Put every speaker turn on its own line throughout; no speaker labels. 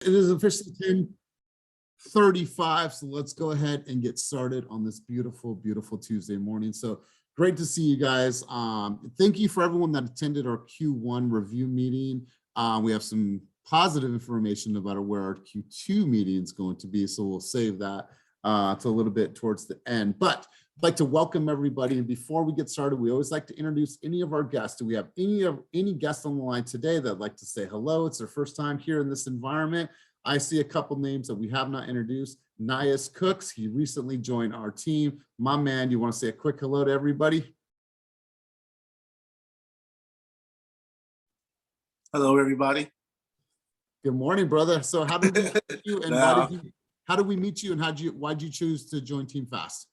It is officially 10:35, so let's go ahead and get started on this beautiful, beautiful Tuesday morning. So great to see you guys. Thank you for everyone that attended our Q1 review meeting. We have some positive information about where our Q2 meeting is going to be, so we'll save that to a little bit towards the end. But I'd like to welcome everybody. And before we get started, we always like to introduce any of our guests. Do we have any guests on the line today that'd like to say hello? It's their first time here in this environment. I see a couple names that we have not introduced. Nias Cooks, he recently joined our team. My man, you want to say a quick hello to everybody?
Hello, everybody.
Good morning, brother. So how did we meet you and how did we meet you and why'd you choose to join Team Fast?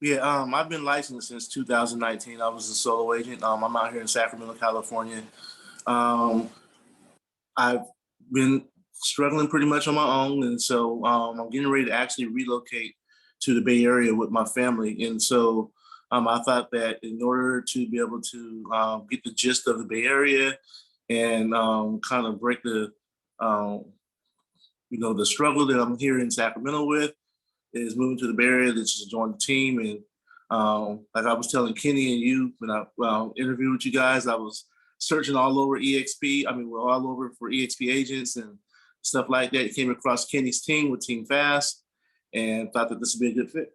Yeah, I've been licensed since 2019. I was a solo agent. I'm out here in Sacramento, California. I've been struggling pretty much on my own, and so I'm getting ready to actually relocate to the Bay Area with my family. And so I thought that in order to be able to get the gist of the Bay Area and kind of break the the struggle that I'm here in Sacramento with, is moving to the Bay Area to just join the team. And like I was telling Kenny and you when I interviewed with you guys, I was searching all over eXp. We're all over for eXp agents and stuff like that. Came across Kenny's team with Team Fast and thought that this would be a good fit.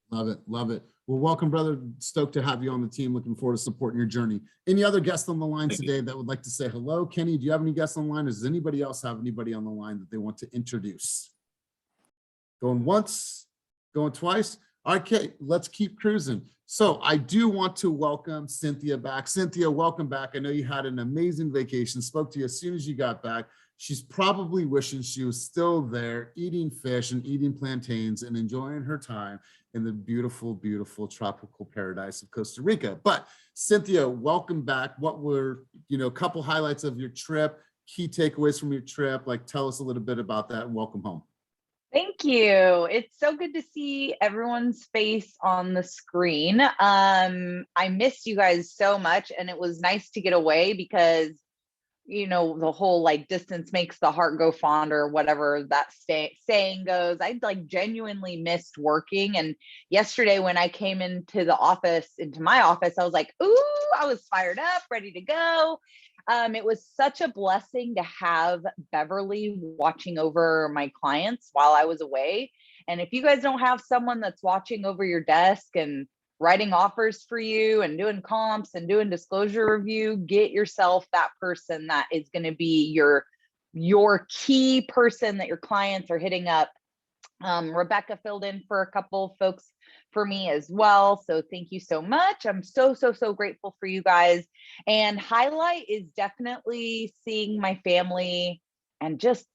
Love it, love it. Well, welcome, brother. Stoked to have you on the team. Looking forward to supporting your journey. Any other guests on the line today that would like to say hello? Kenny, do you have any guests on the line? Or does anybody else have anybody on the line that they want to introduce? Going once, going twice. Okay, let's keep cruising. So I do want to welcome Cynthia back. Cynthia, welcome back. I know you had an amazing vacation. Spoke to you as soon as you got back. She's probably wishing she was still there eating fish and eating plantains and enjoying her time in the beautiful, beautiful tropical paradise of Costa Rica. But Cynthia, welcome back. What were, a couple highlights of your trip, key takeaways from your trip? Like, tell us a little bit about that and welcome home.
Thank you. It's so good to see everyone's face on the screen. I missed you guys so much, and it was nice to get away because, the whole distance makes the heart go fonder, whatever that saying goes. I genuinely missed working. And yesterday when I came into my office, I was like, ooh, I was fired up, ready to go. It was such a blessing to have Beverly watching over my clients while I was away. And if you guys don't have someone that's watching over your desk and writing offers for you and doing comps and doing disclosure review, get yourself that person that is going to be your key person that your clients are hitting up. Rebecca filled in for a couple folks for me as well. So thank you so much. I'm so grateful for you guys. And highlight is definitely seeing my family and just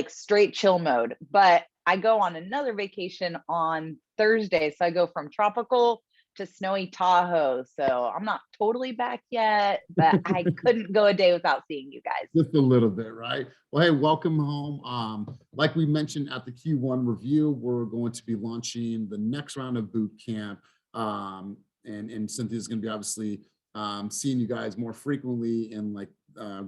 straight chill mode. But I go on another vacation on Thursday. So I go from tropical to snowy Tahoe. So I'm not totally back yet, but I couldn't go a day without seeing you guys.
Just a little bit, right? Well, hey, welcome home. Like we mentioned at the Q1 review, we're going to be launching the next round of boot camp. And Cynthia's going to be obviously seeing you guys more frequently in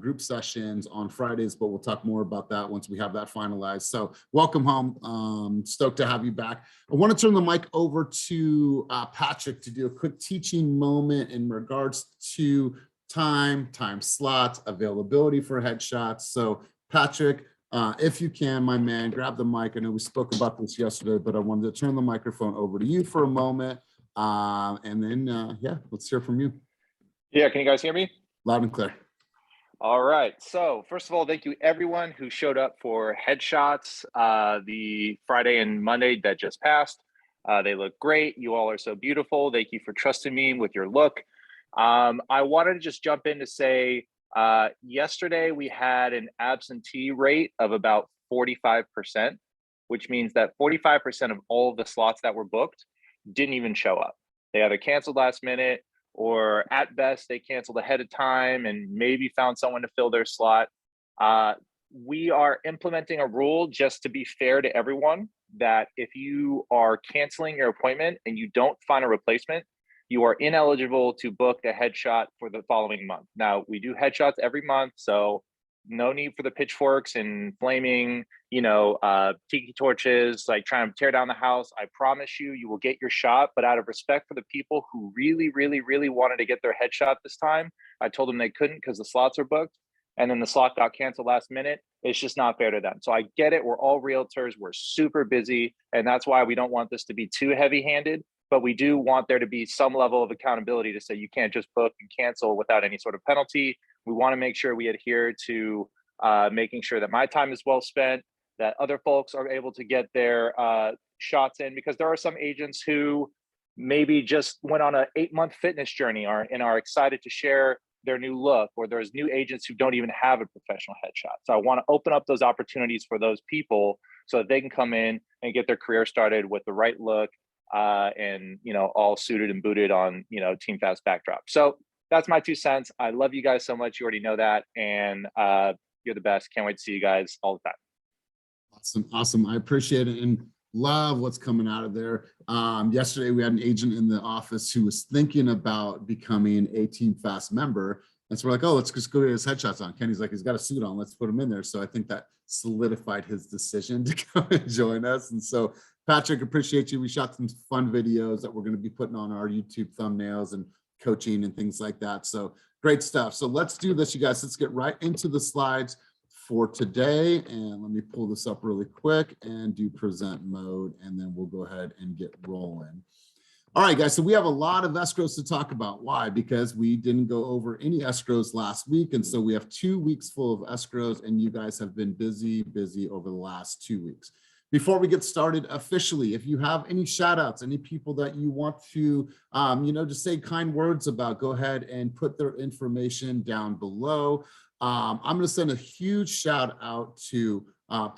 group sessions on Fridays, but we'll talk more about that once we have that finalized. So welcome home. Stoked to have you back. I want to turn the mic over to Patrick to do a quick teaching moment in regards to time slots, availability for headshots. So Patrick, if you can, my man, grab the mic. I know we spoke about this yesterday, but I wanted to turn the microphone over to you for a moment. And then, yeah, let's hear from you.
Yeah, can you guys hear me?
Loud and clear.
All right. So first of all, thank you everyone who showed up for headshots the Friday and Monday that just passed. They look great. You all are so beautiful. Thank you for trusting me with your look. I wanted to just jump in to say, yesterday we had an absentee rate of about 45%, which means that 45% of all of the slots that were booked didn't even show up. They either canceled last minute, or at best they canceled ahead of time and maybe found someone to fill their slot. We are implementing a rule just to be fair to everyone that if you are canceling your appointment and you don't find a replacement, you are ineligible to book a headshot for the following month. Now, we do headshots every month, so no need for the pitchforks and flaming, tiki torches, like trying to tear down the house. I promise you, you will get your shot. But out of respect for the people who really, really, really wanted to get their headshot this time, I told them they couldn't because the slots are booked. And then the slot got canceled last minute. It's just not fair to them. So I get it. We're all realtors. We're super busy. And that's why we don't want this to be too heavy-handed. But we do want there to be some level of accountability to say you can't just book and cancel without any sort of penalty. We want to make sure we adhere to making sure that my time is well spent, that other folks are able to get their shots in, because there are some agents who maybe just went on an 8-month fitness journey and are excited to share their new look, or there's new agents who don't even have a professional headshot. So I want to open up those opportunities for those people so that they can come in and get their career started with the right look and, all suited and booted on, Team Fast backdrop. So that's my 2 cents. I love you guys so much. You already know that. And you're the best. Can't wait to see you guys all the time.
Awesome. I appreciate it and love what's coming out of there. Yesterday, we had an agent in the office who was thinking about becoming a Team Fast member. And so we're like, oh, let's just go get his headshots on. Kenny's like, he's got a suit on. Let's put him in there. So I think that solidified his decision to come and join us. And so, Patrick, appreciate you. We shot some fun videos that we're going to be putting on our YouTube thumbnails and coaching and things like that. So great stuff. So let's do this, you guys. Let's get right into the slides for today. And let me pull this up really quick and do present mode, and then we'll go ahead and get rolling. All right, guys, so we have a lot of escrows to talk about. Why? Because we didn't go over any escrows last week. And so we have 2 weeks full of escrows, and you guys have been busy over the last 2 weeks. Before we get started officially, if you have any shout outs, any people that you want to, just say kind words about, go ahead and put their information down below. I'm going to send a huge shout out to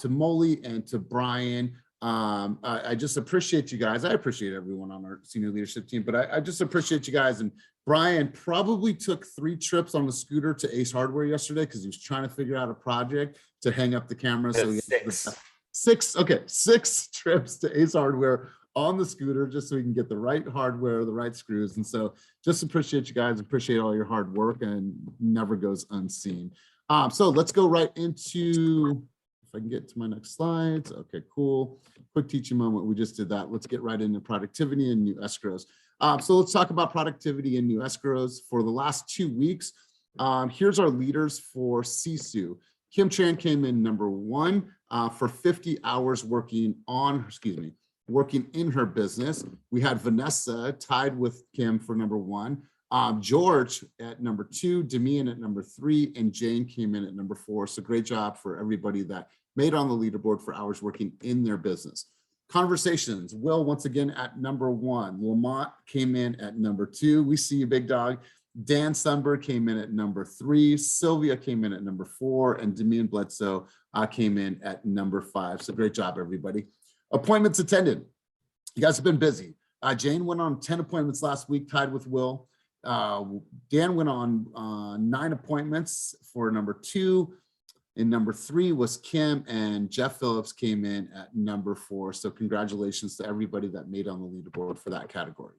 Molly and to Brian. I just appreciate you guys. I appreciate everyone on our senior leadership team, but I just appreciate you guys. And Brian probably took 3 trips on the scooter to Ace Hardware yesterday because he was trying to figure out a project to hang up the camera. So six trips to Ace Hardware on the scooter just so we can get the right hardware, the right screws. And so just appreciate you guys, appreciate all your hard work, and never goes unseen. So let's go right into, if I can get to my next slides. Okay, cool. Quick teaching moment. We just did that. Let's get right into productivity and new escrows. So let's talk about productivity and new escrows for the last 2 weeks. Here's our leaders for SISU. Kim Tran came in number 1 for 50 hours working in her business. We had Vanessa tied with Kim for number 1. George at number 2, Demian at number 3, and Jane came in at number 4. So great job for everybody that made on the leaderboard for hours working in their business. Conversations, Will once again at number 1. Lamont came in at number 2. We see you, big dog. Dan Sunberg came in at number 3. Sylvia came in at number 4, and Demian Bledsoe came in at number 5. So great job, everybody. Appointments attended. You guys have been busy. Jane went on 10 appointments last week, tied with Will. Dan went on 9 appointments for number 2. And number 3 was Kim, and Jeff Phillips came in at number 4. So congratulations to everybody that made on the leaderboard for that category.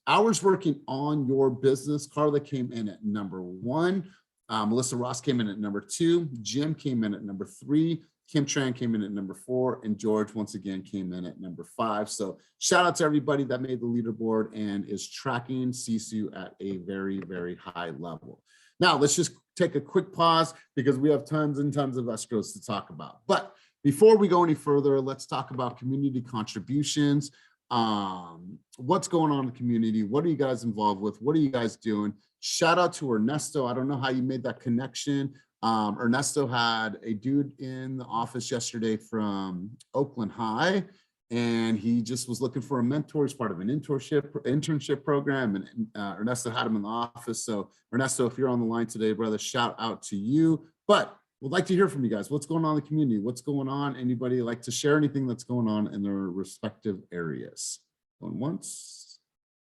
Hours working on your business. Carla came in at number 1. Melissa Ross came in at number 2. Jim came in at number 3. Kim Tran came in at number 4, and George once again came in at number 5. So shout out to everybody that made the leaderboard and is tracking SISU at a very, very high level. Now let's just take a quick pause because we have tons and tons of escrows to talk about. But before we go any further, let's talk about community contributions. What's going on in the community? What are you guys involved with? What are you guys doing? Shout out to Ernesto. I don't know how you made that connection. Ernesto had a dude in the office yesterday from Oakland High, and he just was looking for a mentor as part of an internship program, and Ernesto had him in the office. So Ernesto, if you're on the line today, brother, shout out to you. But we'd like to hear from you guys. What's going on in the community? What's going on? Anybody like to share anything that's going on in their respective areas? Going once,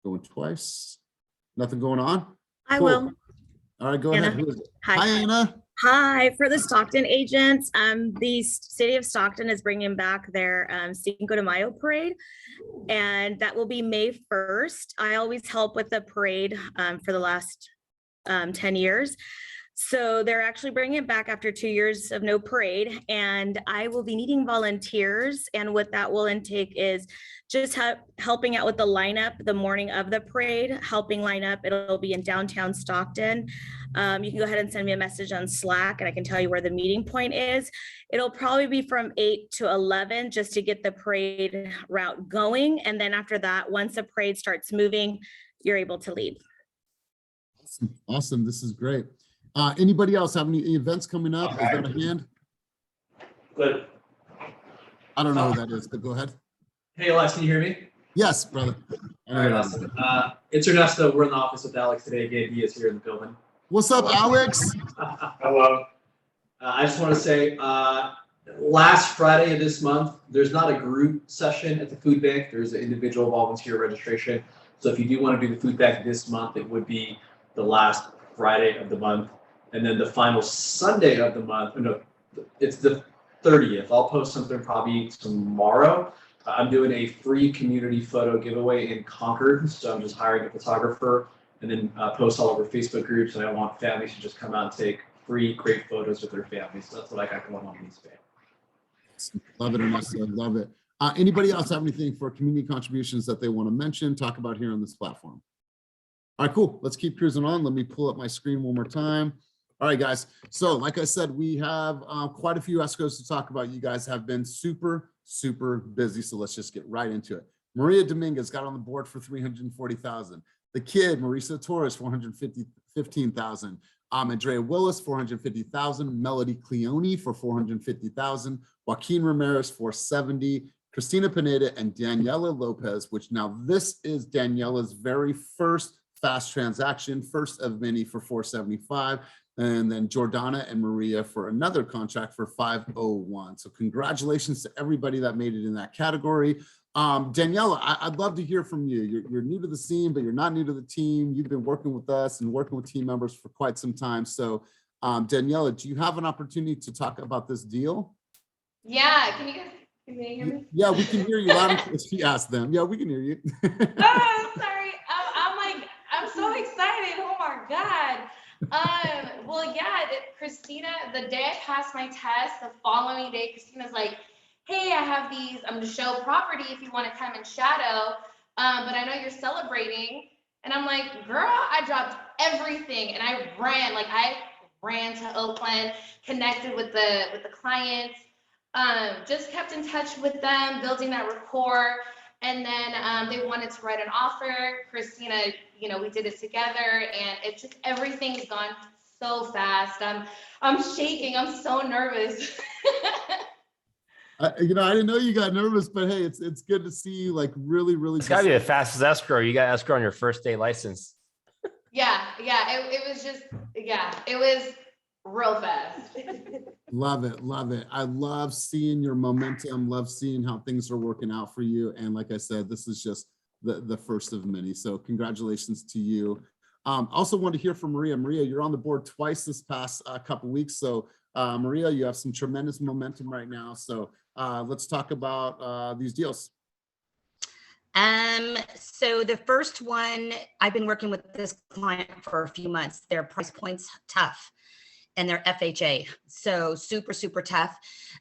going twice. Nothing going on?
I
Cool.
will.
All right, go
Anna.
ahead. Who is it?
Hi.
Hi, Anna.
Hi, for the Stockton agents, the city of Stockton is bringing back their Cinco de Mayo parade, and that will be May 1st. I always help with the parade for the last 10 years. So they're actually bringing it back after 2 years of no parade, and I will be needing volunteers. And what that will intake is just helping out with the lineup the morning of the parade, helping line up. It'll be in downtown Stockton. You can go ahead and send me a message on Slack and I can tell you where the meeting point is. It'll probably be from 8 to 11 just to get the parade route going. And then after that, once the parade starts moving, you're able to leave.
Awesome. Awesome. This is great. Anybody else have any events coming up? Is that a hand?
Good.
I don't know who that is, but go ahead.
Hey, Alex, can you hear me?
Yes, brother.
All right, awesome. It's Ernesto. We're in the office with Alex today. Again, he is here in the building.
What's up, Alex?
Hello. I just want to say, last Friday of this month, there's not a group session at the food bank. There's an individual volunteer registration. So if you do want to do the food bank this month, it would be the last Friday of the month. And then the final Sunday of the month, no, it's the 30th. I'll post something probably tomorrow. I'm doing a free community photo giveaway in Concord. So I'm just hiring a photographer and then post all over Facebook groups. And I want families to just come out and take free, great photos with their families. So that's what I got going on in East Bay.
Love it, Ernesto. Love it. Anybody else have anything for community contributions that they want to mention, talk about here on this platform? All right, cool. Let's keep cruising on. Let me pull up my screen one more time. All right, guys. So like I said, we have quite a few escrows to talk about. You guys have been super, super busy. So let's just get right into it. Maria Dominguez got on the board for $340,000. The kid, Marisa Torres, $415,000. Andrea Willis, $450,000. Melody Cleone for $450,000. Joaquin Ramirez for $70,000. Christina Pineda and Daniela Lopez, which now this is Daniela's very first fast transaction, first of many for $475,000. And then Jordana and Maria for another contract for $501,000. So congratulations to everybody that made it in that category. Daniela, I'd love to hear from you. You're new to the scene, but you're not new to the team. You've been working with us and working with team members for quite some time. So Daniela, do you have an opportunity to talk about this deal?
Yeah, can you hear me?
Yeah, we can hear you loud and clear. She asked them. Yeah, we can hear you.
Oh, sorry. I'm so excited. Oh my God. Well, yeah, Christina, the day I passed my test, the following day, Christina's like, hey, I have these, I'm gonna show property if you want to come and shadow. But I know you're celebrating. And I'm like, girl, I dropped everything and I ran to Oakland, connected with the clients, just kept in touch with them, building that rapport. And then they wanted to write an offer. Christina, we did it together and it just, everything's gone so fast. I'm shaking, I'm so nervous.
I didn't know you got nervous, but hey, it's good to see you like really.
It's gotta be the fastest escrow. You got escrow on your first day license.
Yeah, it was just, it was real fast.
Love it. I love seeing your momentum, love seeing how things are working out for you. And like I said, this is just the first of many. So congratulations to you. Also want to hear from Maria. Maria, you're on the board twice this past couple weeks. So Maria, you have some tremendous momentum right now. So let's talk about these deals.
So the first one, I've been working with this client for a few months. Their price point's tough and they're FHA. So super, super tough.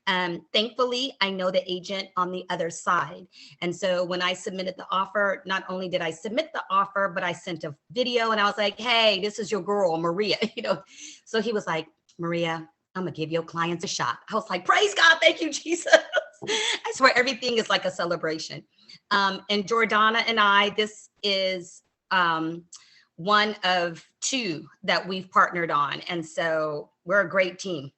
Thankfully, I know the agent on the other side. And so when I submitted the offer, not only did I submit the offer, but I sent a video and I was like, hey, this is your girl, Maria, So he was like, Maria, I'm gonna give your clients a shot. I was like, praise God, thank you, Jesus. I swear everything is like a celebration. And Jordana and I, this is one of two that we've partnered on. And so we're a great team.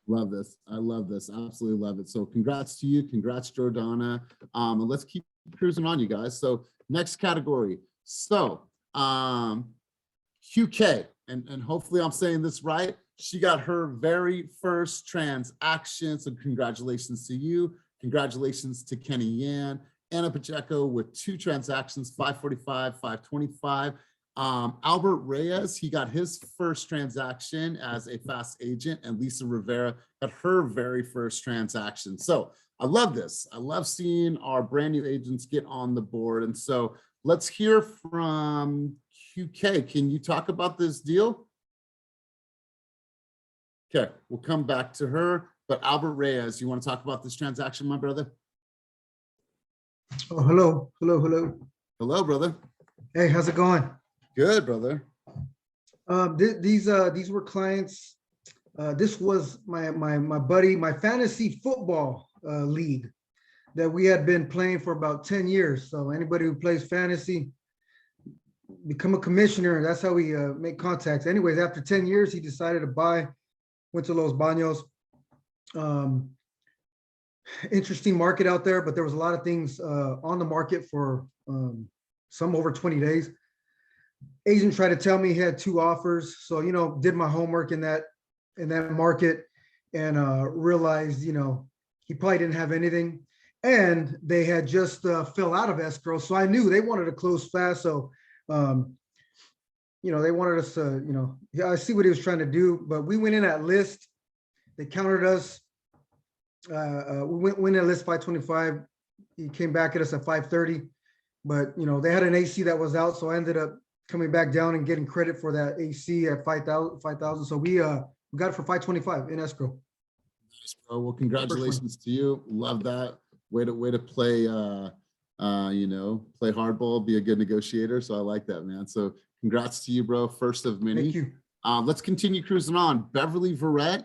Love this. I love this. Absolutely love it. So congrats to you. Congrats, Jordana. And let's keep cruising on, you guys. So next category. So QK, and hopefully I'm saying this right. She got her very first transaction. So congratulations to you. Congratulations to Kenny Yan. Anna Pacheco with 2 transactions, 545, 525. Albert Reyes, he got his first transaction as a fast agent, and Lisa Rivera got her very first transaction. So I love this. I love seeing our brand new agents get on the board. And so let's hear from QK. Can you talk about this deal? Okay, we'll come back to her. But Albert Reyes, you want to talk about this transaction, my brother?
Oh, hello, hello, hello.
Hello, brother.
Hey, how's it going?
Good, brother.
These were clients. This was my buddy, my fantasy football league that we had been playing for about 10 years. So anybody who plays fantasy, become a commissioner. That's how we make contacts. Anyways, after 10 years, he decided to buy, went to Los Baños. Interesting market out there, but there was a lot of things on the market for some over 20 days. Agent tried to tell me he had 2 offers. So, did my homework in that market and realized, he probably didn't have anything. And they had just fell out of escrow. So I knew they wanted to close fast. So, they wanted us to, I see what he was trying to do, but we went in at list. They countered us. We went at list 525. He came back at us at 530, but they had an AC that was out. So I ended up coming back down and getting credit for that AC at 5,000. So we got it for 525 in escrow.
Nice, bro. Well, congratulations to you. Love that. Way to play, play hardball, be a good negotiator. So I like that, man. So congrats to you, bro. First of many.
Thank you.
Let's continue cruising on. Beverly Verrett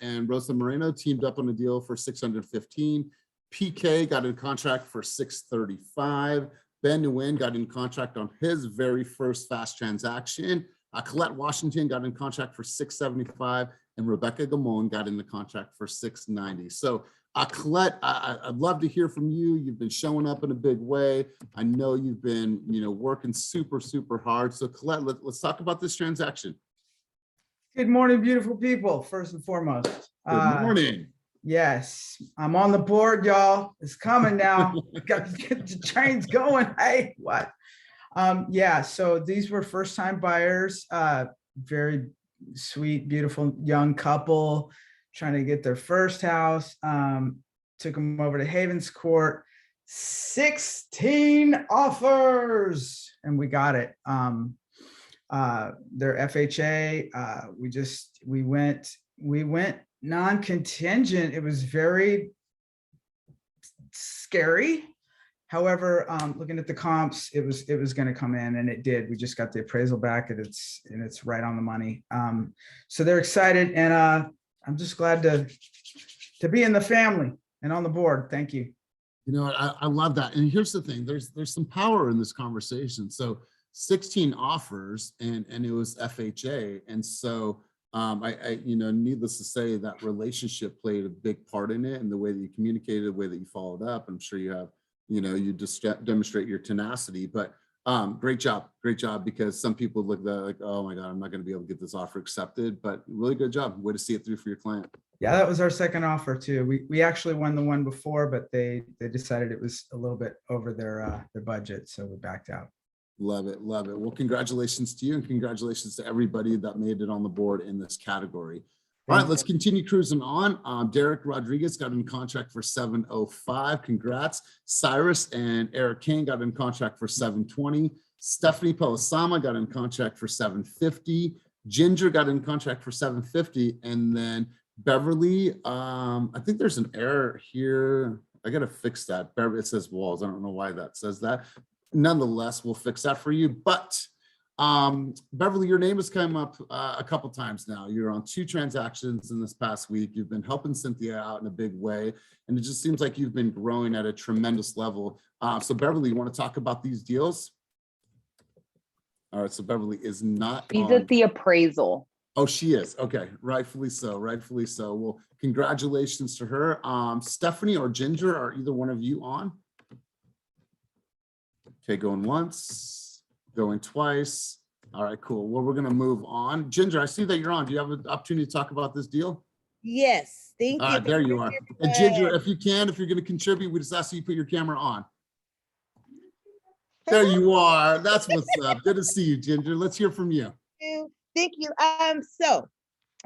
and Rosa Moreno teamed up on a deal for 615. PK got in contract for 635. Ben Nguyen got in contract on his very first fast transaction. Colette Washington got in contract for 675, and Rebecca Gamon got in the contract for 690. So Colette, I'd love to hear from you. You've been showing up in a big way. I know you've been, working super, super hard. So Colette, let's talk about this transaction.
Good morning, beautiful people, first and foremost.
Good morning.
Yes, I'm on the board, y'all. It's coming now. Got to get the trains going. Hey, what? Yeah, so these were first-time buyers, very sweet, beautiful young couple trying to get their first house. Took them over to Havens Court. 16 offers, and we got it. Their FHA, we went non-contingent. It was very scary. However, looking at the comps, it was going to come in, and it did. We just got the appraisal back, and it's right on the money. So they're excited, and I'm just glad to be in the family and on the board. Thank you.
I love that. And here's the thing: there's some power in this conversation. So 16 offers, and it was FHA, and so needless to say, that relationship played a big part in it, and the way that you communicated, the way that you followed up. I'm sure you have, you just demonstrate your tenacity. But great job, because some people look at that like, oh my God, I'm not going to be able to get this offer accepted. But really good job, way to see it through for your client.
Yeah, that was our second offer too. We actually won the one before, but they decided it was a little bit over their budget, so we backed out.
Love it. Well, congratulations to you, and congratulations to everybody that made it on the board in this category. All right, let's continue cruising on. Derek Rodriguez got in contract for 705. Congrats. Cyrus and Eric King got in contract for 720. Stephanie Pelisama got in contract for 750. Ginger got in contract for 750. And then Beverly, I think there's an error here. I got to fix that. It says walls. I don't know why that says that. Nonetheless, we'll fix that for you. But Beverly, your name has come up a couple times now. You're on 2 transactions in this past week. You've been helping Cynthia out in a big way, and it just seems like you've been growing at a tremendous level. So Beverly, you want to talk about these deals? All right, so Beverly is not
She's at the appraisal.
Oh, she is. Okay, rightfully so. Well, congratulations to her. Stephanie or Ginger, are either one of you on? Okay, going once, going twice. All right, cool. Well, we're gonna move on. Ginger, I see that you're on. Do you have an opportunity to talk about this deal?
Yes, thank you.
There you are. And Ginger, if you're gonna contribute, we just ask you to put your camera on. There you are. That's what's up. Good to see you, Ginger. Let's hear from you.
Thank you. So,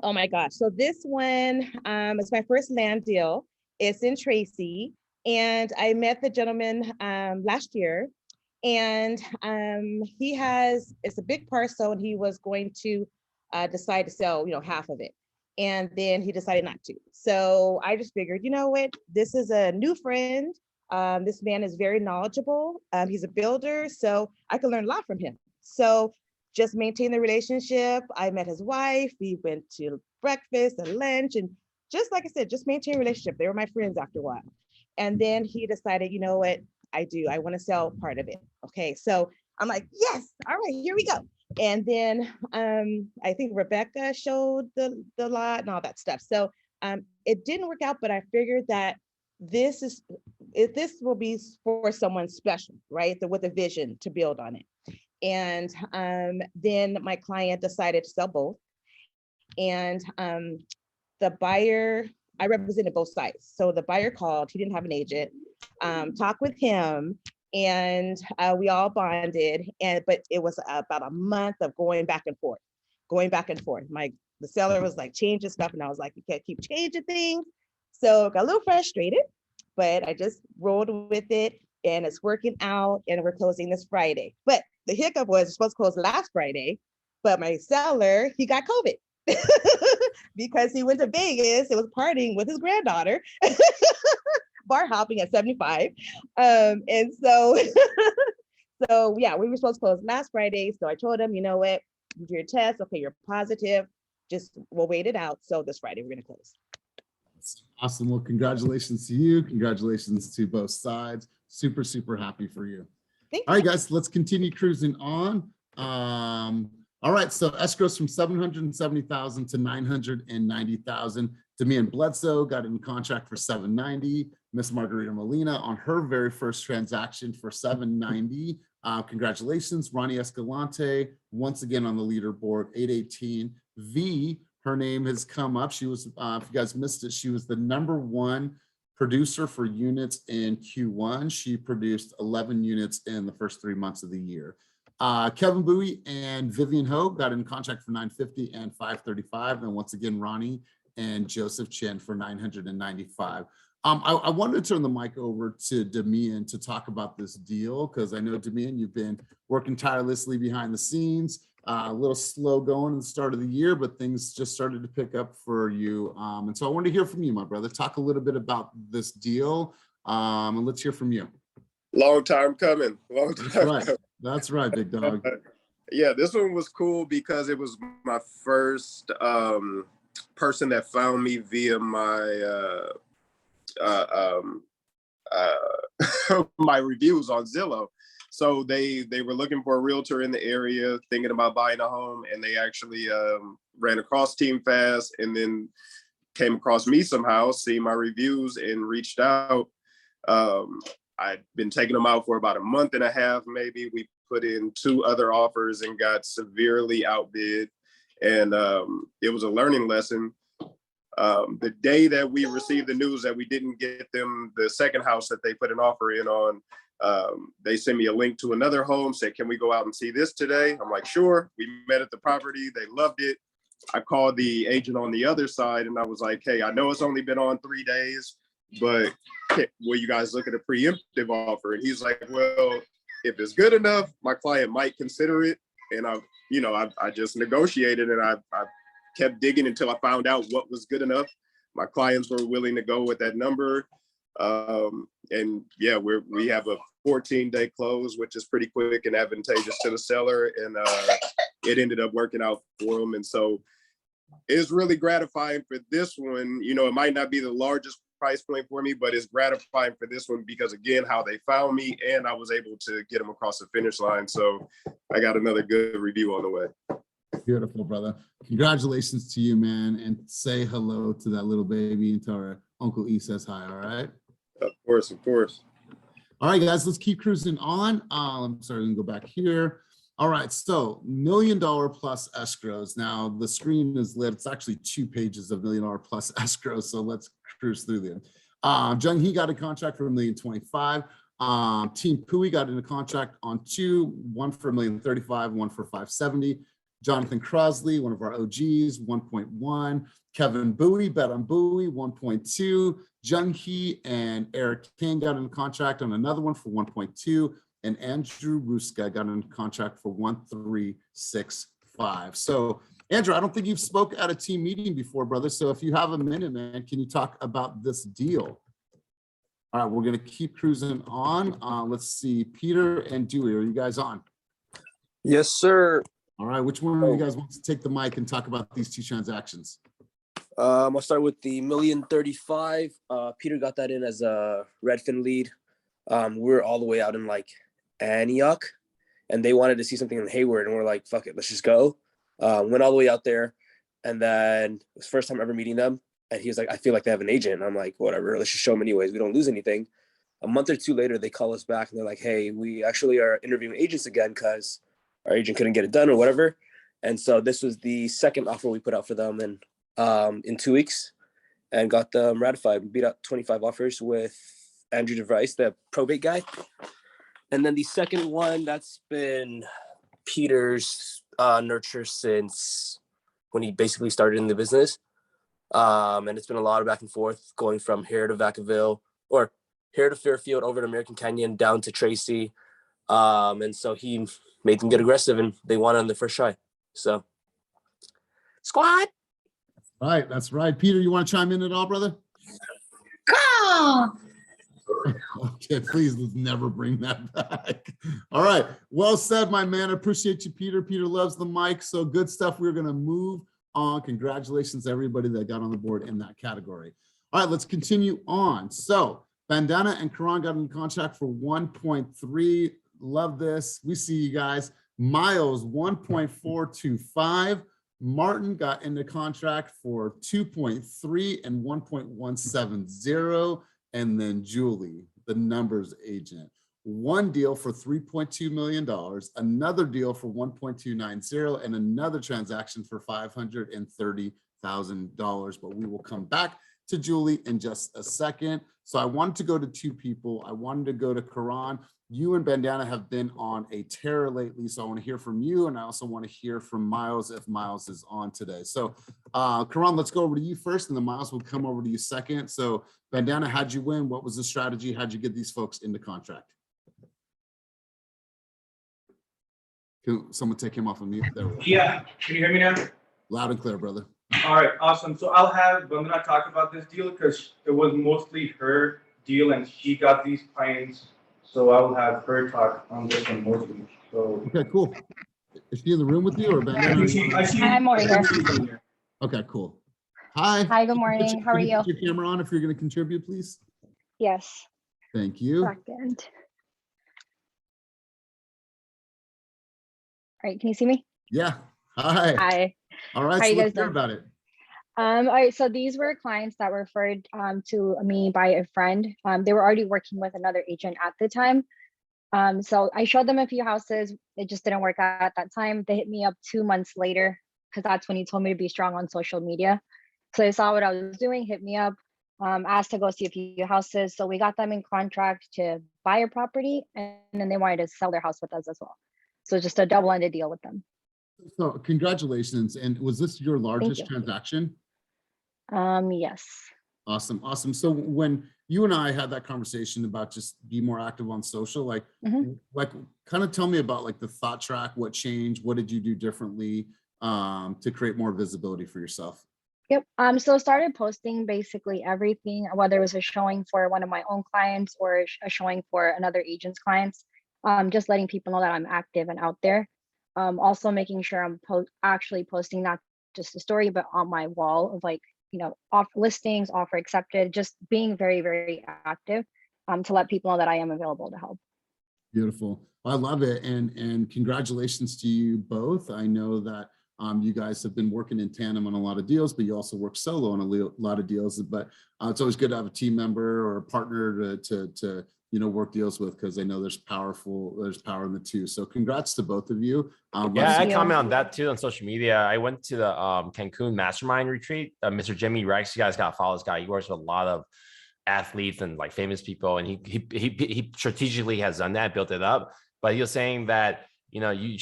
oh my gosh. So this one is my first land deal. It's in Tracy, and I met the gentleman last year. And it's a big parcel, and he was going to decide to sell, half of it. And then he decided not to. So I just figured, you know what, this is a new friend. This man is very knowledgeable. He's a builder, so I could learn a lot from him. So just maintain the relationship. I met his wife. We went to breakfast and lunch, and just like I said, just maintain a relationship. They were my friends after a while. And then he decided, you know what, I want to sell part of it. Okay, so I'm like, yes, all right, here we go. And then I think Rebecca showed the lot and all that stuff. So it didn't work out, but I figured that this will be for someone special, right? With a vision to build on it. And then my client decided to sell both. And the buyer, I represented both sides. So the buyer called, he didn't have an agent, talked with him, and we all bonded. But it was about a month of going back and forth. The seller was like changing stuff, and I was like, you can't keep changing things. So got a little frustrated, but I just rolled with it, and it's working out, and we're closing this Friday. But the hiccup was it's supposed to close last Friday, but my seller, he got COVID because he went to Vegas and was partying with his granddaughter, bar hopping at 75. And so, so yeah, we were supposed to close last Friday. So I told him, you know what, you do your test. Okay, you're positive. Just we'll wait it out. So this Friday we're gonna close.
Awesome. Well, congratulations to you. Congratulations to both sides. Super, super happy for you. All right, guys, let's continue cruising on. All right, so escrows from 770,000 to 990,000. Damian Bledsoe got in contract for 790. Miss Margarita Molina on her very first transaction for 790. Congratulations, Ronnie Escalante, once again on the leaderboard, 818. V, her name has come up. She was, if you guys missed it, she was the #1 producer for units in Q1. She produced 11 units in the first 3 months of the year. Kevin Bowie and Vivian Ho got in contract for 950 and 535. And once again, Ronnie and Joseph Chen for 995. I wanted to turn the mic over to Damian to talk about this deal, because I know, Damian, you've been working tirelessly behind the scenes, a little slow going at the start of the year, but things just started to pick up for you. And so I wanted to hear from you, my brother. Talk a little bit about this deal, and let's hear from you.
Long time coming. Long time.
That's right. That's right, big dog.
Yeah, this one was cool because it was my first person that found me via my my reviews on Zillow. So they were looking for a realtor in the area, thinking about buying a home, and they actually ran across Team Fast and then came across me somehow, seeing my reviews, and reached out. I'd been taking them out for about a month and a half, maybe. We put in 2 other offers and got severely outbid. And it was a learning lesson. The day that we received the news that we didn't get them the second house that they put an offer in on, they sent me a link to another home, said, can we go out and see this today? I'm like, sure. We met at the property. They loved it. I called the agent on the other side and I was like, hey, I know it's only been on 3 days, but will you guys look at a preemptive offer? And he's like, well, if it's good enough, my client might consider it. And I just negotiated, and I kept digging until I found out what was good enough. My clients were willing to go with that number. And yeah, we have a 14-day close, which is pretty quick and advantageous to the seller. And it ended up working out for them. And so it's really gratifying for this one. It might not be the largest price point for me, but it's gratifying for this one because, again, how they found me, and I was able to get them across the finish line. So I got another good review on the way.
Beautiful, brother. Congratulations to you, man. And say hello to that little baby and tell her Uncle E says hi, all right?
Of course, of course.
All right, guys, let's keep cruising on. I'm sorry, I'm gonna go back here. All right, so $1 million plus escrows. Now the screen is lit. It's actually 2 pages of $1 million plus escrows. So let's cruise through them. Jung Hee got a contract for $1,025,000. Team Pui got in a contract on 2, one for $1,035,000, one for $570,000. Jonathan Crosley, one of our OGs, 1.1. Kevin Bowie bet on Bowie, 1.2. Jung Hee and Eric King got in a contract on another one for 1.2. And Andrew Ruska got in a contract for 1,365. So Andrew, I don't think you've spoke at a team meeting before, brother. So if you have a minute, man, can you talk about this deal? All right, we're going to keep cruising on. Let's see, Peter and Dewey, are you guys on?
Yes, sir.
All right, which one of you guys wants to take the mic and talk about these two transactions?
I'll start with the 1,035,000. Peter got that in as a Redfin lead. We're all the way out in like Antioch, and they wanted to see something in Hayward, and we're like, fuck it, let's just go. Went all the way out there, and then it was the first time ever meeting them. And he was like, I feel like they have an agent. And I'm like, whatever, let's just show them anyways. We don't lose anything. A month or two later, they call us back and they're like, hey, we actually are interviewing agents again because our agent couldn't get it done or whatever. And so this was the second offer we put out for them in 2 weeks and got them ratified. We beat out 25 offers with Andrew DeVrice, the probate guy. And then the second one, that's been Peter's nurture since when he basically started in the business. And it's been a lot of back and forth going from here to Vacaville or here to Fairfield over to American Canyon down to Tracy. And so he made them get aggressive and they won on the first try. So squad.
Right, that's right. Peter, you want to chime in at all, brother? Okay, please, let's never bring that back. All right, well said, my man. I appreciate you, Peter. Peter loves the mic, so good stuff. We're going to move on. Congratulations to everybody that got on the board in that category. All right, let's continue on. So Bandana and Karan got in contract for 1.3. Love this. We see you guys. Miles 1.425. Martin got into contract for 2.3 and 1.170. And then Julie, the numbers agent, one deal for $3.2 million, another deal for 1.290, and another transaction for $530,000. But we will come back to Julie in just a second. So I wanted to go to two people. I wanted to go to Karan. You and Bandana have been on a tear lately, so I want to hear from you, and I also want to hear from Miles if Miles is on today. So Karan, let's go over to you first, and then Miles will come over to you second. So Bandana, how'd you win? What was the strategy? How'd you get these folks into contract? Can someone take him off of mute? There we go.
Yeah, can you hear me now?
Loud and clear, brother.
All right, awesome. So I'll have Vandana talk about this deal because it was mostly her deal and she got these clients. So I will have her talk on this one mostly. So
okay, cool. Is she in the room with you or Bandana?
I'm over here.
Okay, cool. Hi.
Hi, good morning. How are you?
Put your camera on if you're going to contribute, please.
Yes.
Thank you.
Second. All right, can you see me?
Yeah. Hi.
Hi.
All right,
How
so
you
let's
guys
hear
doing?
about it.
All right, so these were clients that were referred to me by a friend. They were already working with another agent at the time. So I showed them a few houses. It just didn't work out at that time. They hit me up 2 months later because that's when he told me to be strong on social media. So they saw what I was doing, hit me up, asked to go see a few houses. So we got them in contract to buy a property, and then they wanted to sell their house with us as well. So just a double-ended deal with them.
So congratulations. And was this your largest transaction?
Yes.
Awesome. Awesome. So when you and I had that conversation about just be more active on social, like kind of tell me about like the thought track, what changed, what did you do differently to create more visibility for yourself?
Yep. So started posting basically everything, whether it was a showing for one of my own clients or a showing for another agent's clients. Just letting people know that I'm active and out there. Also making sure I'm actually posting not just a story, but on my wall of like, you know, off listings, offer accepted, just being very, very active to let people know that I am available to help.
Beautiful. I love it. And congratulations to you both. I know that you guys have been working in tandem on a lot of deals, but you also work solo on a lot of deals. But it's always good to have a team member or a partner to you know, work deals with, because I know there's power in the two. So congrats to both of you.
Yeah, I comment on that too on social media. I went to the Cancun Mastermind retreat. Mr. Jimmy Rex, you guys got to follow this guy. He works with a lot of athletes and like famous people, and he strategically has done that, built it up. But he was saying that you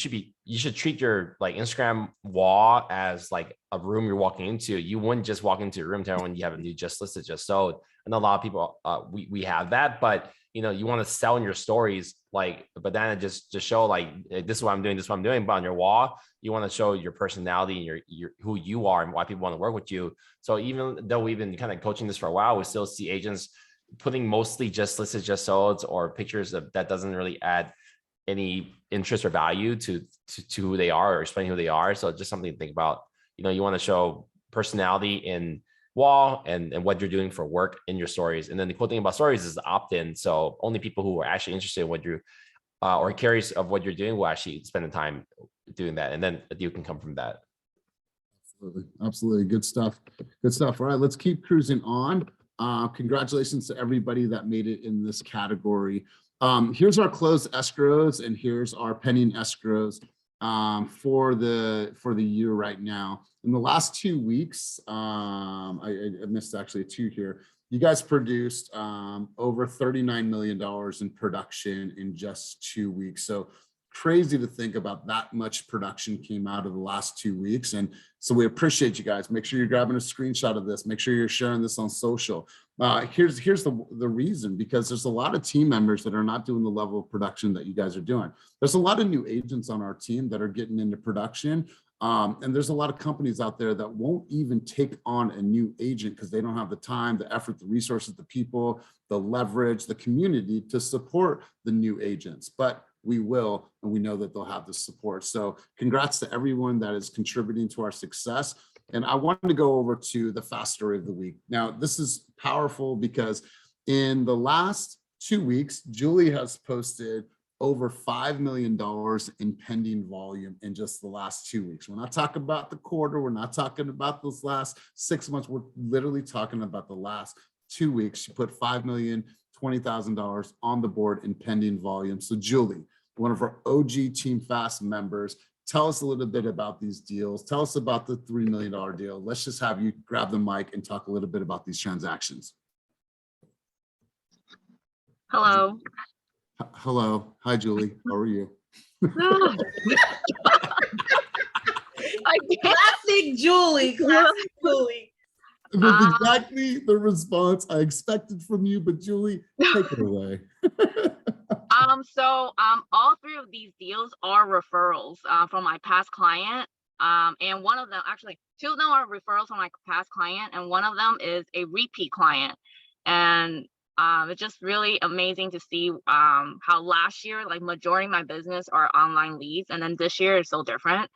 should treat your like Instagram wall as like a room you're walking into. You wouldn't just walk into a room to when you have a new just listed, just sold. And a lot of people, we have that, but you want to sell in your stories, like, but then just show like, this is what I'm doing, this is what I'm doing. But on your wall, you want to show your personality and your who you are and why people want to work with you. So even though we've been kind of coaching this for a while, we still see agents putting mostly just listed, just sold, or pictures that doesn't really add any interest or value to who they are or explain who they are. So just something to think about. You want to show personality in wall and what you're doing for work in your stories. And then the cool thing about stories is opt-in. So only people who are actually interested in what you or curious of what you're doing will actually spend the time doing that. And then a deal can come from that.
Absolutely. Good stuff. All right, let's keep cruising on. Congratulations to everybody that made it in this category. Here's our closed escrows, and here's our pending escrows for the year right now. In the last 2 weeks, I missed actually 2 here. You guys produced over $39 million in production in just 2 weeks. So crazy to think about that much production came out of the last 2 weeks. And so we appreciate you guys. Make sure you're grabbing a screenshot of this. Make sure you're sharing this on social. Here's the reason, because there's a lot of team members that are not doing the level of production that you guys are doing. There's a lot of new agents on our team that are getting into production. And there's a lot of companies out there that won't even take on a new agent because they don't have the time, the effort, the resources, the people, the leverage, the community to support the new agents. But we will, and we know that they'll have the support. So congrats to everyone that is contributing to our success. And I wanted to go over to the fast story of the week. Now, this is powerful because in the last 2 weeks, Julie has posted over $5 million in pending volume in just the last 2 weeks. We're not talking about the quarter. We're not talking about those last 6 months. We're literally talking about the last 2 weeks. She put $5,020,000 on the board in pending volume. So Julie, one of our OG Team Fast members, tell us a little bit about these deals. Tell us about the $3 million deal. Let's just have you grab the mic and talk a little bit about these transactions.
Hello.
Hello. Hi, Julie. How are you?
Classic Julie. Classic Julie.
That's exactly the response I expected from you, but Julie, take it away.
All 3 of these deals are referrals from my past client. And one of them, actually 2 of them are referrals from my past client, and one of them is a repeat client. And it's just really amazing to see how last year, like majority of my business are online leads, and then this year is so different.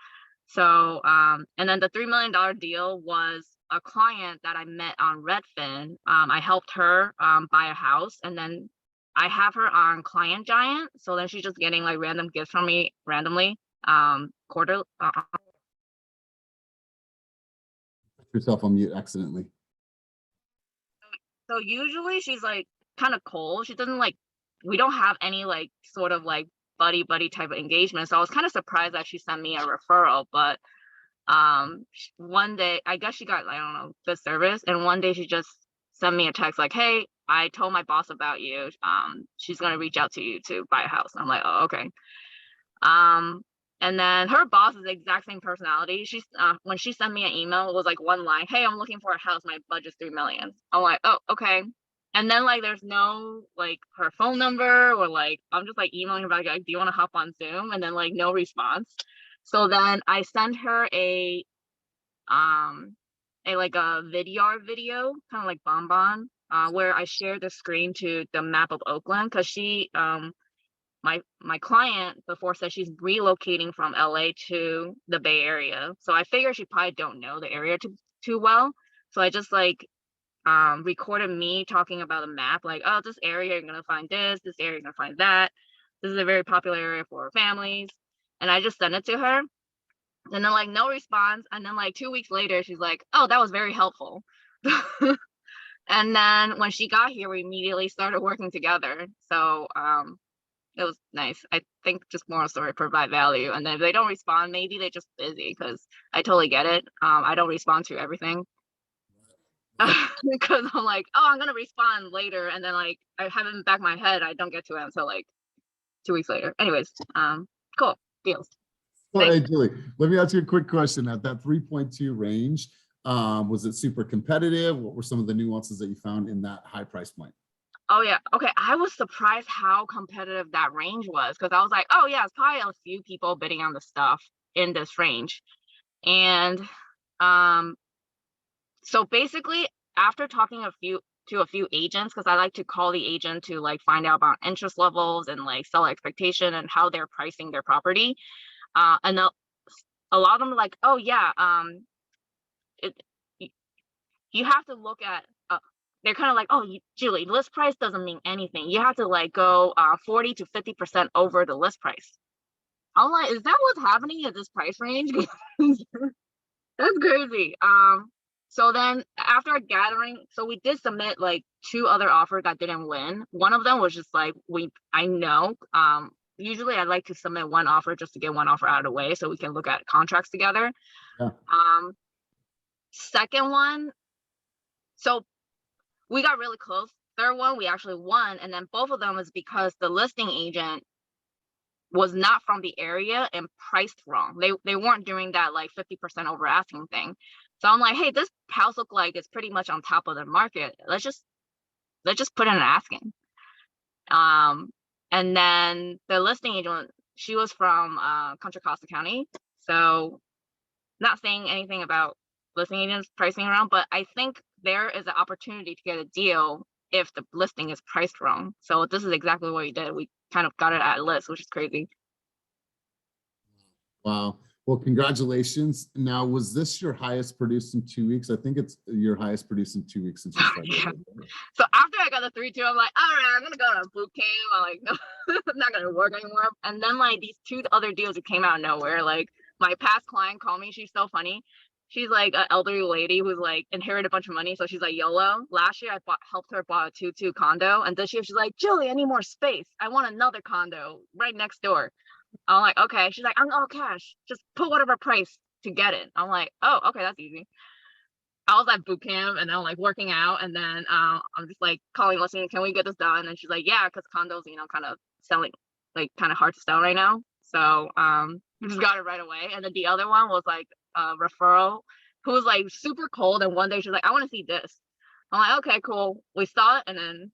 So, and then the $3 million deal was a client that I met on Redfin. I helped her buy a house, and then I have her on Client Giant. So then she's just getting like random gifts from me randomly, quarterly.
Put yourself on mute accidentally.
So usually she's like kind of cold. She doesn't like, we don't have any like sort of like buddy type of engagement. So I was kind of surprised that she sent me a referral, but one day, I guess she got, I don't know, the service. And one day she just sent me a text like, hey, I told my boss about you. She's going to reach out to you to buy a house. I'm like, oh, okay. And then her boss is the exact same personality. She's when she sent me an email, it was like one line, hey, I'm looking for a house. My budget's $3 million. I'm like, oh, okay. And then like, there's no like her phone number, or like, I'm just like emailing her back, like, do you want to hop on Zoom? And then like no response. So then I sent her a video, kind of like Bonbon, where I shared the screen to the map of Oakland, because she my client before said she's relocating from LA to the Bay Area. So I figured she probably don't know the area too well. So I just like recorded me talking about a map, like, oh, this area you're gonna find this area you're gonna find that. This is a very popular area for families. And I just sent it to her. And then like no response. And then like 2 weeks later, she's like, oh, that was very helpful. And then when she got here, we immediately started working together. So it was nice. I think just moral story, provide value. And then if they don't respond, maybe they're just busy, because I totally get it. I don't respond to everything. Because I'm like, oh, I'm gonna respond later, and then like I have it in the back of my head, I don't get to it until like 2 weeks later. Anyways, cool. deals.
Well, hey, Julie, let me ask you a quick question. At that 3.2 range, was it super competitive? What were some of the nuances that you found in that high price point?
Oh yeah. Okay. I was surprised how competitive that range was because I was like, oh yeah, it's probably a few people bidding on the stuff in this range. And so basically after talking to a few agents, because I like to call the agent to like find out about interest levels and like seller expectation and how they're pricing their property. And a lot of them are like, oh yeah, you have to look at they're kind of like, oh, Julie, list price doesn't mean anything. You have to like go 40 to 50% over the list price. I'm like, is that what's happening at this price range? That's crazy. So then after gathering, so we did submit like 2 other offers that didn't win. One of them was just like, I know, usually I like to submit 1 offer just to get 1 offer out of the way so we can look at contracts together.
Yeah.
Second one, so we got really close. Third one, we actually won. And then both of them is because the listing agent was not from the area and priced wrong. They weren't doing that like 50% over asking thing. So I'm like, hey, this house look like it's pretty much on top of the market. Let's just put in an asking. And then the listing agent, she was from Contra Costa County. So not saying anything about listing agents pricing around, but I think there is an opportunity to get a deal if the listing is priced wrong. So this is exactly what we did. We kind of got it at list, which is crazy.
Wow. Well, congratulations. Now, was this your highest produced in 2 weeks? I think it's your highest produced in 2 weeks since you started.
Yeah. So after I got the 3-2, I'm like, all right, I'm gonna go to boot camp. I'm like, no, it's not gonna work anymore. And then like these 2 other deals that came out of nowhere. Like my past client called me. She's so funny. She's like an elderly lady who's like inherited a bunch of money. So she's like YOLO. Last year I helped her buy a 2-2 condo. And this year she's like, Julie, I need more space. I want another condo right next door. I'm like, okay. She's like, I'm all cash. Just put whatever price to get it. I'm like, oh, okay, that's easy. I was at boot camp and I'm like working out. And then I'm just like calling, listening, can we get this done? And she's like, yeah, because condos, kind of selling, like kind of hard to sell right now. So we just got it right away. And then the other one was like a referral who was like super cold. And one day she's like, I want to see this. I'm like, okay, cool. We saw it. And then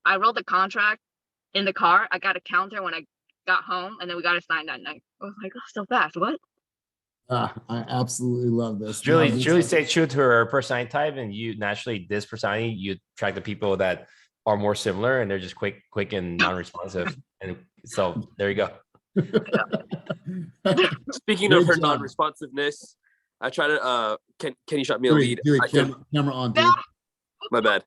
I wrote the contract in the car. I got a counter when I got home, and then we got it signed that night. I was like, oh, so fast. What?
I absolutely love this.
Julie stayed true to her personality type, and you naturally, this personality, you attract the people that are more similar and they're just quick and non-responsive. And so there you go.
Speaking of her non-responsiveness, I try to Kenny shot me a lead.
Camera on, dude.
My bad.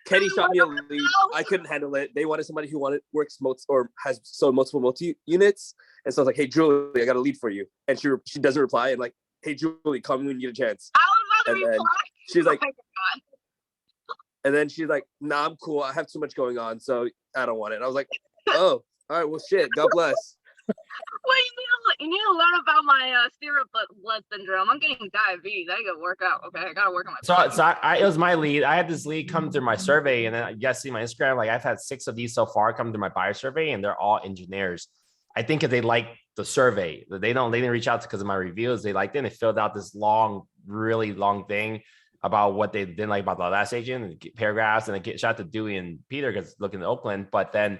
Kenny shot me a lead. I couldn't handle it. They wanted somebody who works or has sold multiple multi-units. And so I was like, hey, Julie, I got a lead for you. And she doesn't reply. And like, hey, Julie, call me when you get a chance.
I was about to reply.
She's like, and then she's like, nah, I'm cool. I have too much going on, so I don't want it. And I was like, oh, all right, well, shit. God bless.
Well, you need to learn about my syrup blood syndrome. I'm getting diabetes. I gotta work out. Okay, I gotta work on my.
So it was my lead. I had this lead come through my survey, and then you guys see my Instagram. Like I've had 6 of these so far come through my buyer survey, and they're all engineers. I think if they like the survey, they didn't reach out because of my reviews. They liked it. And they filled out this long, really long thing about what they didn't like about the last agent and paragraphs. And shout out to Dewey and Peter because looking at Oakland, but then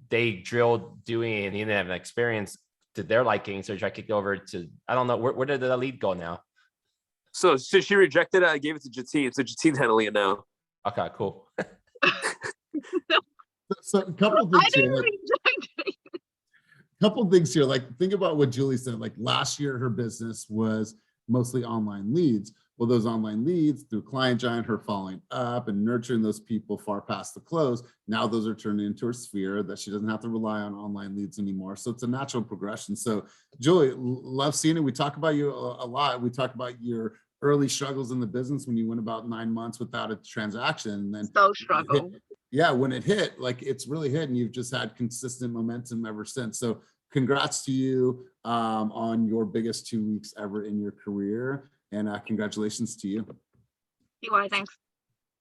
they drilled Dewey and he didn't have an experience to their liking. So I kicked it over to, I don't know, where did the lead go now?
So she rejected it. I gave it to Jatine. So Jatine's handling it now.
Okay, cool.
So a couple of things here. Couple of things here. Like think about what Julie said. Like last year, her business was mostly online leads. Well, those online leads through Client Giant, her following up and nurturing those people far past the close. Now those are turned into her sphere that she doesn't have to rely on online leads anymore. So it's a natural progression. So Julie, love seeing it. We talk about you a lot. We talk about your early struggles in the business when you went about 9 months without a transaction. And then
so struggle.
When it hit, like it's really hit and you've just had consistent momentum ever since. So congrats to you on your biggest 2 weeks ever in your career. And congratulations to you.
You are, thanks.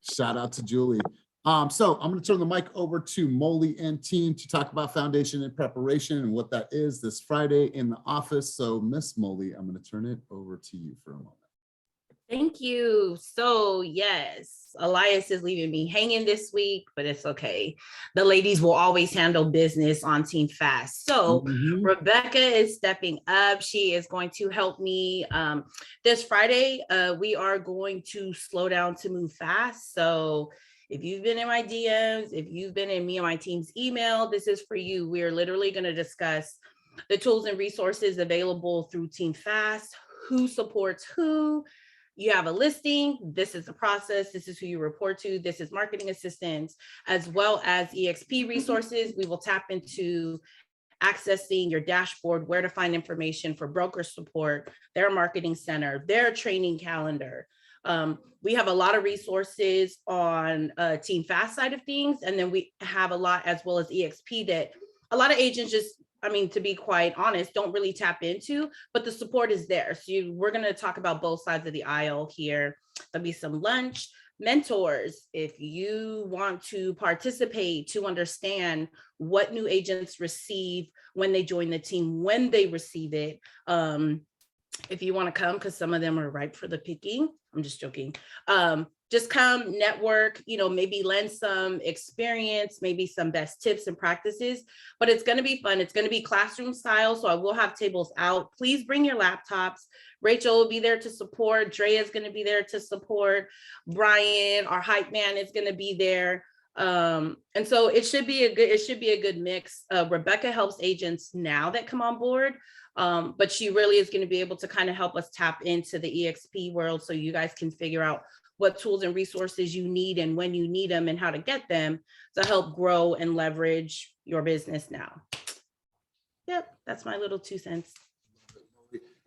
Shout out to Julie. So I'm going to turn the mic over to Molly and team to talk about foundation and preparation and what that is this Friday in the office. So Miss Molly, I'm going to turn it over to you for a moment.
Thank you. So yes, Elias is leaving me hanging this week, but it's okay. The ladies will always handle business on Team Fast. So Rebecca is stepping up. She is going to help me this Friday. We are going to slow down to move fast. So if you've been in my DMs, if you've been in me and my team's email, this is for you. We are literally going to discuss the tools and resources available through Team Fast, who supports who. You have a listing, this is the process, this is who you report to, this is marketing assistance, as well as EXP resources. We will tap into accessing your dashboard, where to find information for broker support, their marketing center, their training calendar. We have a lot of resources on Team Fast side of things, and then we have a lot as well as EXP that a lot of agents just, I mean, to be quite honest, don't really tap into, but the support is there. So we're going to talk about both sides of the aisle here. There'll be some lunch. Mentors, if you want to participate to understand what new agents receive when they join the team, when they receive it, if you want to come, because some of them are ripe for the picking. I'm just joking. Just come, network, you know, maybe lend some experience, maybe some best tips and practices, but it's going to be fun. It's going to be classroom style. So I will have tables out. Please bring your laptops. Rachel will be there to support. Drea is going to be there to support. Brian, our hype man, is going to be there. And so it should be a good mix. Rebecca helps agents now that come on board. But she really is going to be able to kind of help us tap into the EXP world so you guys can figure out what tools and resources you need and when you need them and how to get them to help grow and leverage your business now. Yep, that's my little 2 cents.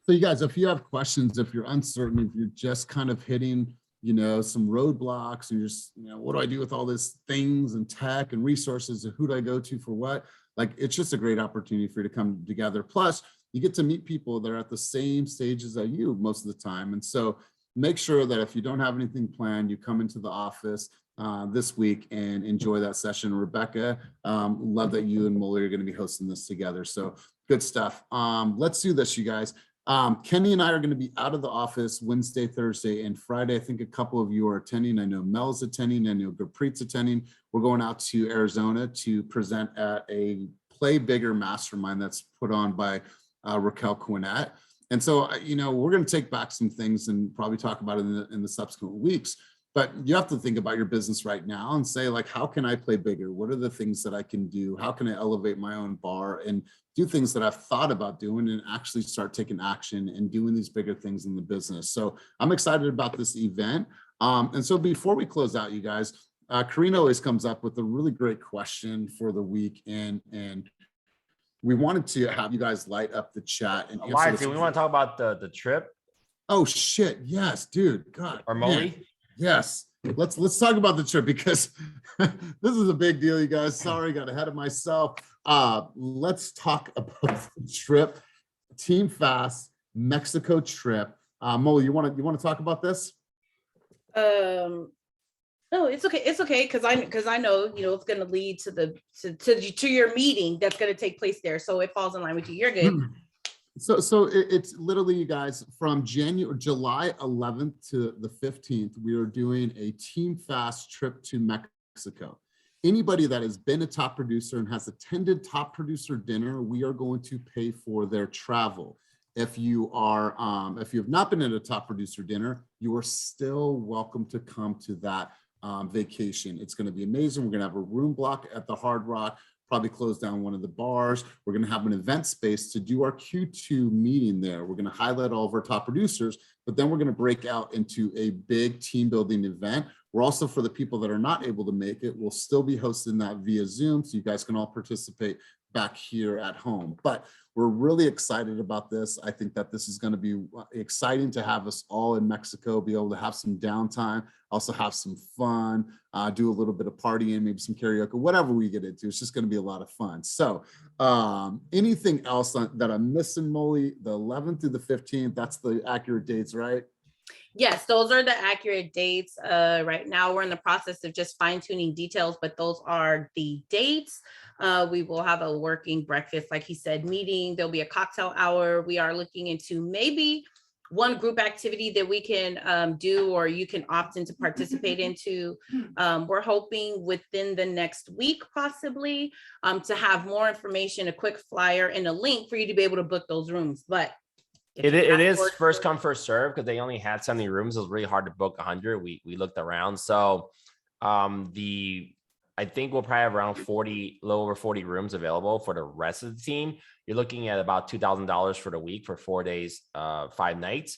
So you guys, if you have questions, if you're uncertain, if you're just kind of hitting, you know, some roadblocks and you're just, you know, what do I do with all these things and tech and resources and who do I go to for what? Like, it's just a great opportunity for you to come together. Plus, you get to meet people that are at the same stages as you most of the time. And so make sure that if you don't have anything planned, you come into the office this week and enjoy that session. Rebecca, love that you and Molly are going to be hosting this together. So good stuff. Let's do this, you guys. Kenny and I are going to be out of the office Wednesday, Thursday, and Friday. I think a couple of you are attending. I know Mel's attending. I know Gurpreet's attending. We're going out to Arizona to present at a Play Bigger mastermind that's put on by Raquel Quinnett. And so, you know, we're going to take back some things and probably talk about it in the subsequent weeks. But you have to think about your business right now and say, like, how can I play bigger? What are the things that I can do? How can I elevate my own bar and do things that I've thought about doing and actually start taking action and doing these bigger things in the business? So I'm excited about this event. And so before we close out, you guys, Karina always comes up with a really great question for the week. And we wanted to have you guys light up the chat. And
Elias, do we want to talk about the trip?
Oh, shit. Yes, dude. God.
Or Molly?
Yes, let's talk about the trip because this is a big deal, you guys. Sorry, got ahead of myself. Let's talk about the trip, Team Fast Mexico trip. Molly, you want to talk about this?
No, it's okay. It's okay because I know, you know, it's going to lead to your meeting that's going to take place there. So it falls in line with you. You're good.
So it's literally, you guys, from July 11th to the 15th, we are doing a Team Fast trip to Mexico. Anybody that has been a top producer and has attended top producer dinner, we are going to pay for their travel. If you are, if you have not been at a top producer dinner, you are still welcome to come to that vacation. It's going to be amazing. We're going to have a room block at the Hard Rock. Probably close down one of the bars. We're going to have an event space to do our Q2 meeting there. We're going to highlight all of our top producers, but then we're going to break out into a big team building event. We're also, for the people that are not able to make it, we'll still be hosting that via Zoom so you guys can all participate back here at home. But we're really excited about this. I think that this is going to be exciting to have us all in Mexico, be able to have some downtime, also have some fun, do a little bit of partying, maybe some karaoke, whatever we get into. It's just going to be a lot of fun. So anything else that I'm missing, Molly? The 11th through the 15th, that's the accurate dates, right?
Yes, those are the accurate dates. Right now, we're in the process of just fine tuning details, but those are the dates. We will have a working breakfast, like he said, meeting. There'll be a cocktail hour. We are looking into maybe one group activity that we can do, or you can opt in to participate into. We're hoping within the next week, possibly, to have more information, a quick flyer and a link for you to be able to book those rooms. But
it is first come, first serve, because they only had 70 rooms. It was really hard to book 100. We looked around. So I think we'll probably have around 40, a little over 40 rooms available for the rest of the team. You're looking at about $2,000 for the week for 4 days, 5 nights.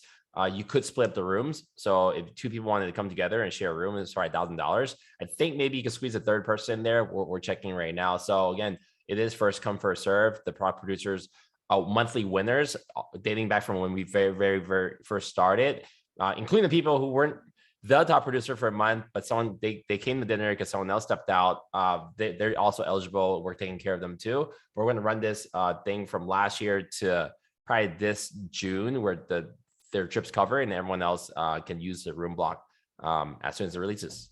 You could split up the rooms. So if 2 people wanted to come together and share a room, it's probably $1,000. I think maybe you can squeeze a third person in there. We're checking right now. So again, it is first come, first serve. The prop producers, monthly winners, dating back from when we very first started, including the people who weren't the top producer for a month, but someone they came to dinner because someone else stepped out. They're also eligible. We're taking care of them too. We're going to run this thing from last year to probably this June, where their trips cover, and everyone else can use the room block as soon as it releases.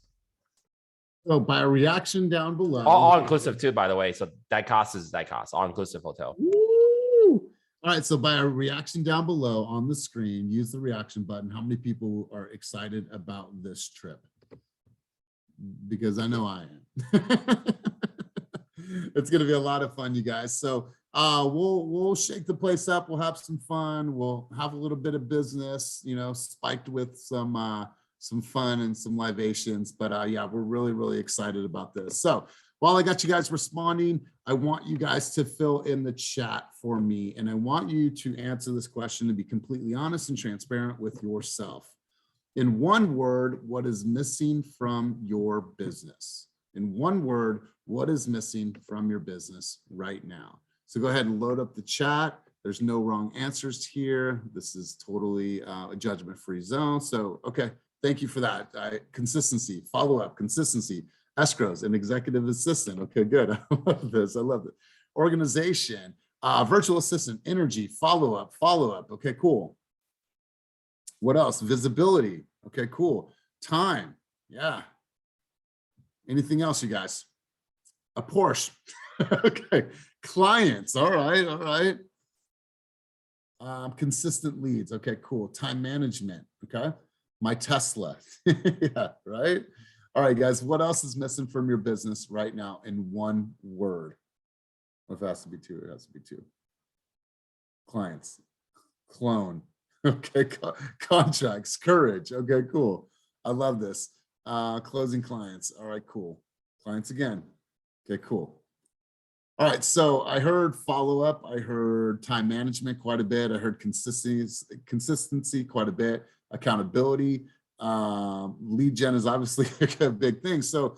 So by a reaction down below,
all inclusive too, by the way. So that cost, all inclusive hotel.
All right, so by a reaction down below on the screen, use the reaction button. How many people are excited about this trip? Because I know I am. It's gonna be a lot of fun, you guys. So we'll shake the place up. We'll have some fun. We'll have a little bit of business, you know, spiked with some fun and some libations. But yeah, we're really excited about this. So while I got you guys responding, I want you guys to fill in the chat for me. And I want you to answer this question and be completely honest and transparent with yourself. In one word, what is missing from your business? In one word, what is missing from your business right now? So go ahead and load up the chat. There's no wrong answers here. This is totally a judgment-free zone. So, okay, thank you for that. Consistency, follow-up, consistency. ESCROWS, an executive assistant. Okay, good. I love this. I love it. Organization, virtual assistant, energy, follow-up. Okay, cool. What else? Visibility. Okay, cool. Time. Yeah. Anything else, you guys? A Porsche. Okay. Clients. All right. Consistent leads. Okay, cool. Time management. Okay. My Tesla. Yeah, right. All right, guys, what else is missing from your business right now in one word? If it has to be two, it has to be two. Clients, clone, okay, contracts, courage, okay, cool. I love this. Closing clients, all right, cool. Clients again, okay, cool. All right, so I heard follow-up, I heard time management quite a bit, I heard consistency quite a bit, accountability. Lead gen is obviously a big thing. So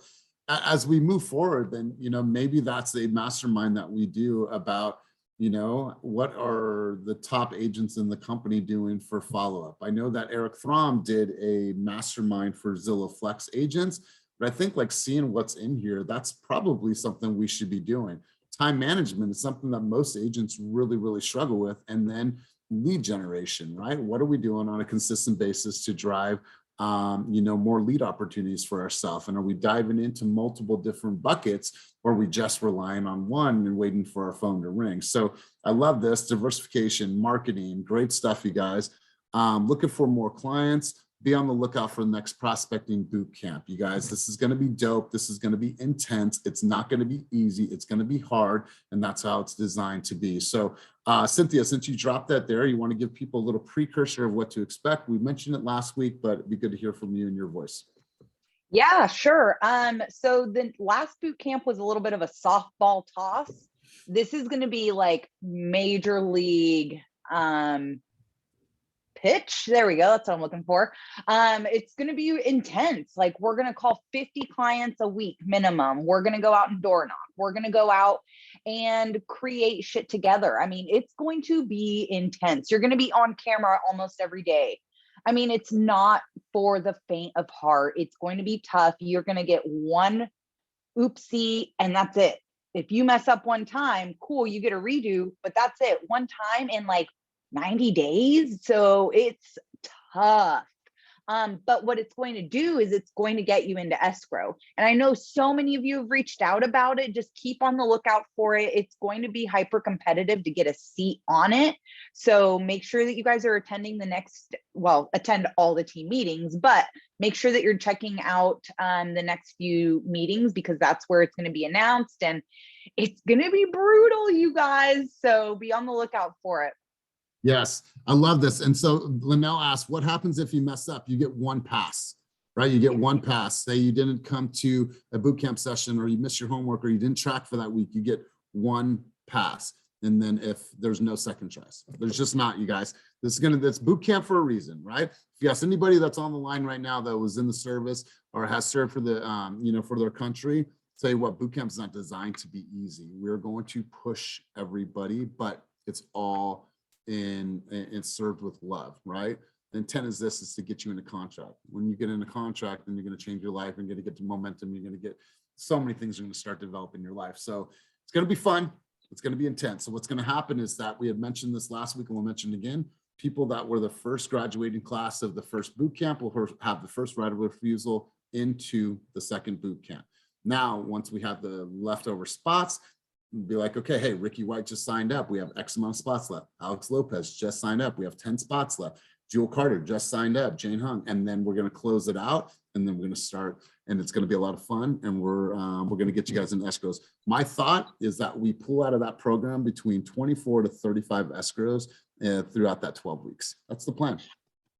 as we move forward, then, you know, maybe that's a mastermind that we do about, you know, what are the top agents in the company doing for follow-up? I know that Eric Throm did a mastermind for Zillow Flex agents, but I think like seeing what's in here, that's probably something we should be doing. Time management is something that most agents really struggle with. And then lead generation, right? What are we doing on a consistent basis to drive you know, more lead opportunities for ourselves? And are we diving into multiple different buckets, or are we just relying on one and waiting for our phone to ring? So I love this diversification, marketing, great stuff, you guys. Looking for more clients. Be on the lookout for the next prospecting boot camp, you guys. This is going to be dope. This is going to be intense. It's not going to be easy. It's going to be hard, and that's how it's designed to be. So Cynthia, since you dropped that there, you want to give people a little precursor of what to expect. We mentioned it last week, but it'd be good to hear from you and your voice.
Yeah, sure. So the last boot camp was a little bit of a softball toss. This is going to be like major league pitch. There we go. That's what I'm looking for. It's going to be intense. Like, we're going to call 50 clients a week minimum. We're going to go out and door knock. We're going to go out and create shit together. I mean, it's going to be intense. You're going to be on camera almost every day. I mean, it's not for the faint of heart. It's going to be tough. You're going to get one oopsie and that's it. If you mess up one time, cool, you get a redo, but that's it. One time in like 90 days. So it's tough. But what it's going to do is it's going to get you into escrow. And I know so many of you have reached out about it. Just keep on the lookout for it. It's going to be hyper competitive to get a seat on it. So make sure that you guys are attending attend all the team meetings, but make sure that you're checking out the next few meetings, because that's where it's going to be announced, and it's going to be brutal, you guys. So be on the lookout for it.
Yes, I love this. And so Linnell asked, what happens if you mess up? You get one pass, right? You get one pass. Say you didn't come to a boot camp session, or you missed your homework, or you didn't track for that week, you get one pass. And then if there's no second tries, there's just not, you guys. That's boot camp for a reason, right? If you ask anybody that's on the line right now that was in the service or has served for the, for their country, tell you what, boot camp is not designed to be easy. We're going to push everybody, but it's all and served with love, right? The intent is to get you in a contract. When you get in a contract, then you're going to change your life, and you're going to get to momentum. You're going to get so many things are going to start developing your life. So it's going to be fun. It's going to be intense. So what's going to happen is that we had mentioned this last week, and we'll mention it again. People that were the first graduating class of the first boot camp will have the first right of refusal into the second boot camp. Now, once we have the leftover spots, be like, okay, hey, Ricky White just signed up. We have X amount of spots left. Alex Lopez just signed up. We have 10 spots left. Jewel Carter just signed up. Jane Hung. And then we're going to close it out, and then we're going to start, and it's going to be a lot of fun. And we're going to get you guys in escrows. My thought is that we pull out of that program between 24 to 35 escrows throughout that 12 weeks. That's the plan.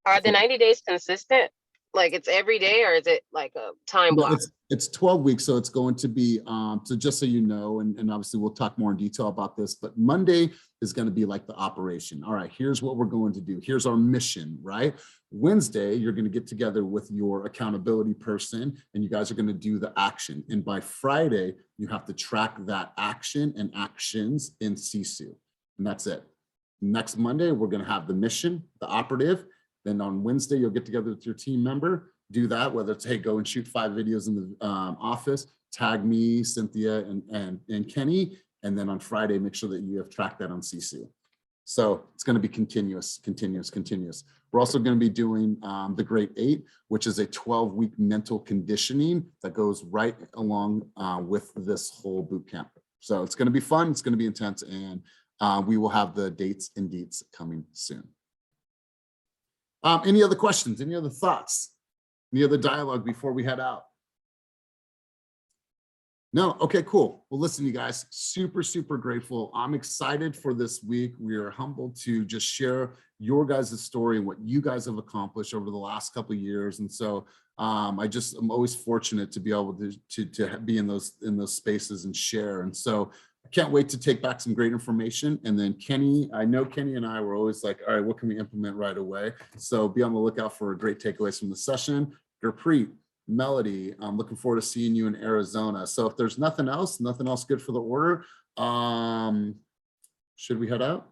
Are the 90 days consistent? Like it's every day, or is it like a time block?
It's 12 weeks. So it's going to be, so just so you know, and obviously we'll talk more in detail about this, but Monday is going to be like the operation. All right, here's what we're going to do. Here's our mission, right? Wednesday, you're going to get together with your accountability person, and you guys are going to do the action. And by Friday, you have to track that action and actions in SISU. And that's it. Next Monday, we're going to have the mission, the operative. Then on Wednesday, you'll get together with your team member, do that, whether it's, hey, go and shoot 5 videos in the office, tag me, Cynthia, and Kenny. And then on Friday, make sure that you have tracked that on SISU. So it's going to be continuous. We're also going to be doing the Great 8, which is a 12-week mental conditioning that goes right along with this whole boot camp. So it's going to be fun. It's going to be intense. And we will have the dates and deets coming soon. Any other questions? Any other thoughts? Any other dialogue before we head out? No? Okay, cool. Well, listen, you guys, super, super grateful. I'm excited for this week. We are humbled to just share your guys' story and what you guys have accomplished over the last couple of years. And so I'm always fortunate to be able to be in those spaces and share. And so I can't wait to take back some great information. And then Kenny, I know Kenny and I were always like, all right, what can we implement right away? So be on the lookout for great takeaways from the session. Gurpreet, Melody, I'm looking forward to seeing you in Arizona. So if there's nothing else good for the order, should we head out?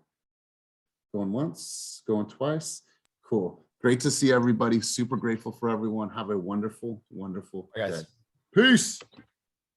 Going once, going twice. Cool. Great to see everybody. Super grateful for everyone. Have a wonderful, wonderful day. Peace.